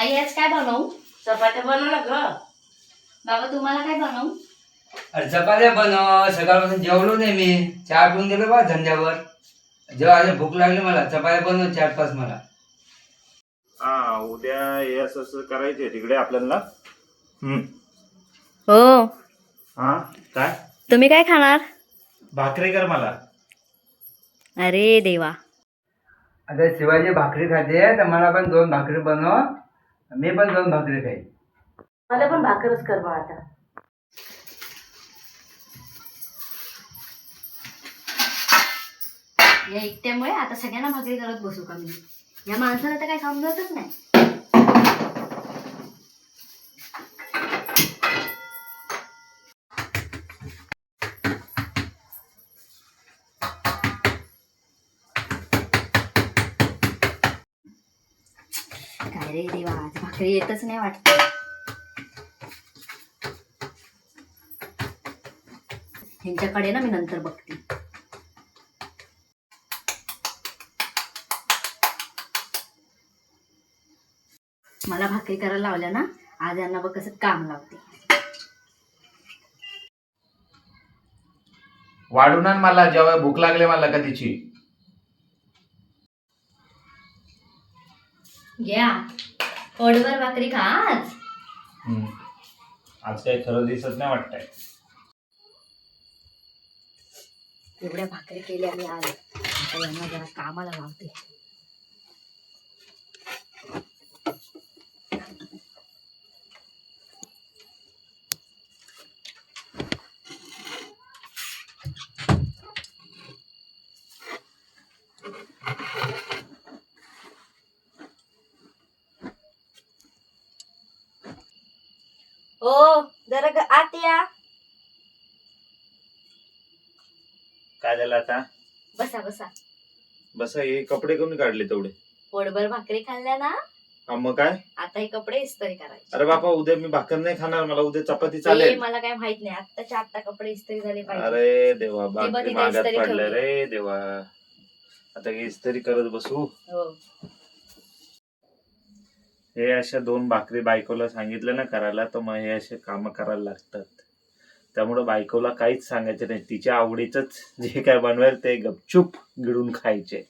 आई आज काय बनवू? चपात्या बनवला ग. बाबा तुम्हाला काय बनवू? अरे चपात्या बनव. सकाळपासून जेवलो नाही मी. चहा पिऊन गेलो बा धंद्यावर. जेव्हा आज भूक लागली मला चपात्या बनव 4-5 मला. हा उद्या हे असं करायचे तिकडे आपल्याला. हो. हा काय तुम्ही काय खाणार? भाकरी कर मला. अरे देवा. आता शिवाजी भाकरी खाते तर मला पण 2 भाकरी बनव. मी पण 2 भाकरी खाईन. मला पण भाकरच कर बा आता. या एकट्यामुळे आता सगळ्यांना भाकरी करत बसू का मी? या माणसाला तर काही समजतच नाही. काय रे देवा, आज भाकरी येतच नाही वाटत. ह्यांच्याकडे ना मी नंतर बघते. मला भाकरी करायला लावल्या ना, आज यांना बघ कसं काम लावते. वाढून आण मला जेव्हा भूक लागली मला कधीची. घ्या पोटभर भाकरी खा आज. आज काही खरं दिसत नाही वाटतंय. एवढ्या भाकरी केल्या मी आज. आता यांना जरा कामाला लावते. ओ जरा आत या. काय झालं आता? बसा बसा. बस हे कपडे कोणी काढले तेवढे? पोटभर भाकरी खाल्ल्या ना, हा मग काय? आता हे कपडे इस्त्री करायचे. अरे बापा उद्या मी भाकर नाही खाणार. मला उद्या चपाती हे चालेल. मला काय माहित नाही. आत्ताच्या आत्ता कपडे इस्त्री झाले पाहिजे. अरे देवा बघ भाकरी इथे मागात इस्त्री पडल्या ठेवली. रे देवा. आता हे इस्त्री करत बसू. हो. हे अशा 2 भाकरी बायकोला सांगितलं ना करायला तर मग हे असे काम करायला लागतात. त्यामुळे बायकोला काहीच सांगायचं नाही. तिच्या आवडीच जे काय बनवेल ते गपचूप गिळून खायचे.